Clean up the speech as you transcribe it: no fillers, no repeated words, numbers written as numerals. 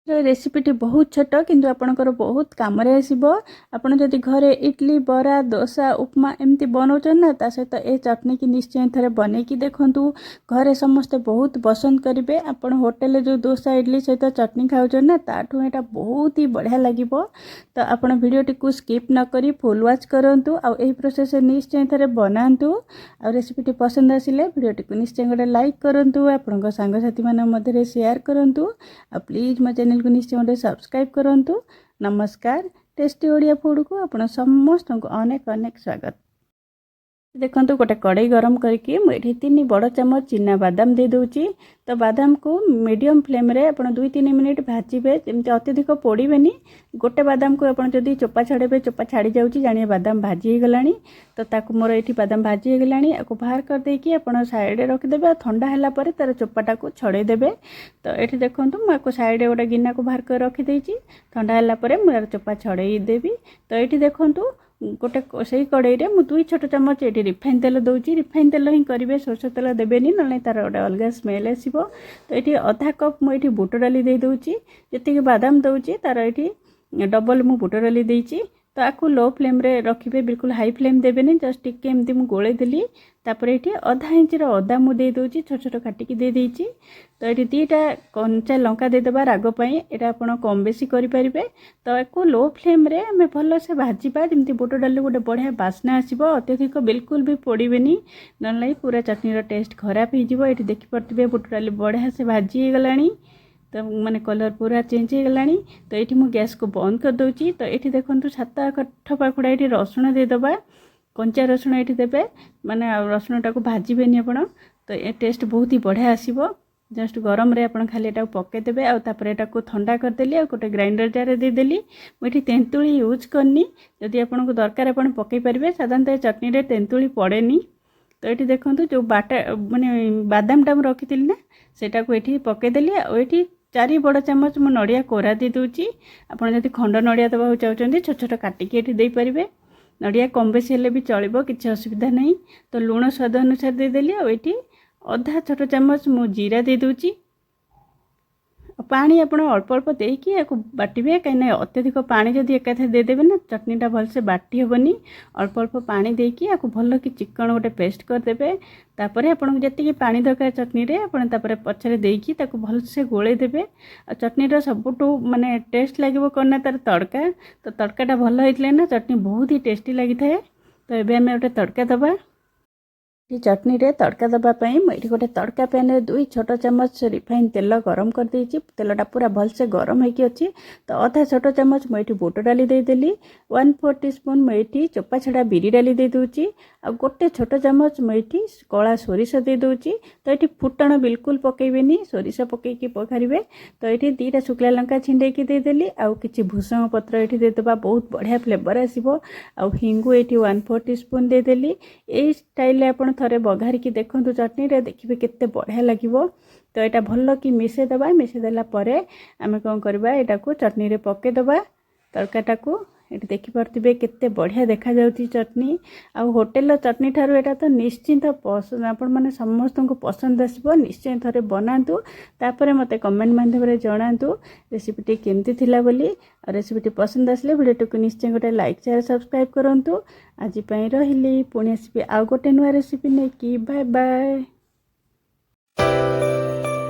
रेसिपीटी बहुत छोट किंतु आपणकर बहुत काम आसो। आपड़ जदि घरे इडली बरा डोसा उपमा एमती बनाऊन ना ता सहित ए चटनी की निश्चय थे बनईकी देखु। घरे समस्ते बहुत पसंद करेंगे। आपड़ होटेल जो डोसा इडली सहित चटनी खाऊन ना ताठू यहाँ बहुत ही बढ़िया लगे। तो आपड़ भिडटी को स्किप न करी फुल वाच करूँ आई प्रोसेस निश्चय थे बनातु। आ रेसिपीटी पसंद आसिले भिडटी को निश्चय गोटे लाइक करूँ। आपण सांगसाथी मध्य शेयर करूँ। प्लीज मो चैनल को निश्चय गोटे सब्सक्राइब करूँ। नमस्कार। टेस्टी ओडिया फूड को आपण समस्त को अनेक अनेक स्वागत। देखो गोटे कड़ाई गरम करके मुझे 3 बड़ चम्मच चिना बादाम दे दूची। तो बादाम को मीडियम फ्लेम रे आपण 2-3 मिनिट भाजबे जमती अत्यधिक पोड़ेनि। गोटे बादाम को आप जदि चोपा छाड़े चोपा छाड़ी जाऊँगी जानिए बादाम भाजी हो गलानी। तो ताकू मोर ये बादाम भाजी हो गलानी आपको बाहर कर देकी आपण साइड रखिदेवे। ठंडा है पर तार चोपाटा को छड़ेदेवे। तो ये देखो मुझे साइड गोटे गिना को बाहर कर रखीदे। ठंडा है मुझे चोपा छड़े देवी। तो ये देखूँ गोटे से कड़ाई रे मु 2 छोट चम्मच ये रिफाइन तेल दूची। रिफाइन तेल ही करेंगे सोरष तेल देवेनि ना तार गोटे अलग स्मेल आसो। तो ये आधा कप मुझे बुट डाली दे दूची। जी बादाम दूची तार ये डबल मु बुट डाली देची। तो आपको लो फ्लेम रे रखिए बिल्कुल हाई फ्लेम देवेनि। जस्ट टिके एमती मु गोले देली। तापर ये आधा इंचर अदा मु दे दूची छोट छोट काटिकी दे देची। तो ये 2टा कंचा लंका देदेबा रागपाई यहाँ आप कम बेसी करें। तो आपको लो फ्लेम रे आम भल से भाजपा जमी बुट डाली गोटे बढ़िया बास्ना आसो। अत्यधिक बिल्कुल भी पोड़ेनि ना पूरा चटनी टेस्ट खराब हो। ये देखिपे बुट डाली बढ़िया से भाजी गला। तो माने कलर पूरा चेंज हो गलानी। तो ये मु गैस को बंद कर दूची। तो ये देखो 7-8 पाखुड़ा ये रसुण देदेबा। कंचा रसुण ये देवे माने रसुण टाक भाजबेनि आपण। तो ये टेस्ट बहुत ही बढ़िया आसो। जस्ट गरम रे आपण खाली एटा पकेदेवे आउे को ठंडा करदेली आ गोटे ग्राइंडर जार देदेली। मुझे तेंतुली यूज करनी। जदि आपन को दरकार आपण पकई पारे। साधारणतः चटनी रे तेंतुली पड़ेनी। तो ये देखो जो बाटा माने बादाम टाइम रखी ना सेटा को ये पकईदेली। ये 4 बड़ चम्मच मु नड़िया कोरा दे दूची। आपड़ जदि खंड नड़िया देवा चाहते छोट छोट काटिकी ये देपारे। नड़िया कम बेसी हेले भी चलो किसी असुविधा नहीं। तो लुण स्वाद अनुसार देदेली। ये आधा छोट चम्मच मु जीरा दे दूची। पानी आपण अल्प अल्प देकी बाटिबे कहीं अत्यधिक पानी जदि एकाथे देदेवे ना चटनीटा भलसे बाटी हेनी। अल्प अल्प पानी देकी भल कि चिकन गोटे पेस्ट करदेवे। तापर आपन जी पानी दरकार चटनी रे आपण तापर पछरे देकी ताको भलसे गोले देवे। चटनीर सबुठू माने टेस्ट लगे कौन तार तड़का। तो तड़काटा भल होइतले ना चटनी बहुत ही टेस्टी लगी थाए। तो ये आम गोटे तड़का दबा। ये चटनी रे तड़का दबाई मुझे गोटे तड़का पैन रे 2 छोट चम्मच रिफाइन तेल गरम कर देची। तेलटा पूरा भलसे गरम होगी अच्छी। तो आधा छोट चम्मच मुझे बुट डाली देदेली। 1/4 टीस्पून मुझे चोपा छड़ा बिरी डाली दे दूची। आ गोटे छोट चम्मच मुझे कला सोरिष दे दूची। तो ये फुटण बिल्कुल पकेबेनि सोरिष पकईकी पकारे। तो ये 2टा शुक्ला लंका छिंडेकी देदेली। आउ किछि भूसंग पत्र ये देदेबा बहुत बढ़िया फ्लेवर आसो। आ हिंगु ये 1/4 टीस्पून देदेली। यही स्टाइल आपन थरे बघारिकी देखु चटनी रे देखिए केते बढ़िया लगे। तो यहाँ भल कि मिसेदेबा। मिसेदेला आम कौन करवा यहाँ को चटनी रे पकेदेबा तड़काटा को। ये देखिपे केते बढ़िया देखा जाउती चटनी। आ होटेल चटनी ठारू एटा तो निश्चिंत पसंद आपण माने समस्त को पसंद आसो। निश्चय थरे बनातु। तापर मते कमेंट माध्यम रे जणातु रेसिपीटी केमती थिला बोली। और रेसिपीटी पसंद आसले वीडियो को निश्चय गोटे लाइक शेयर सब्सक्राइब करंतु। आज पई रहिली पुणी आसीबे आ गोटे नुआ रेसिपी ने की। Bye bye.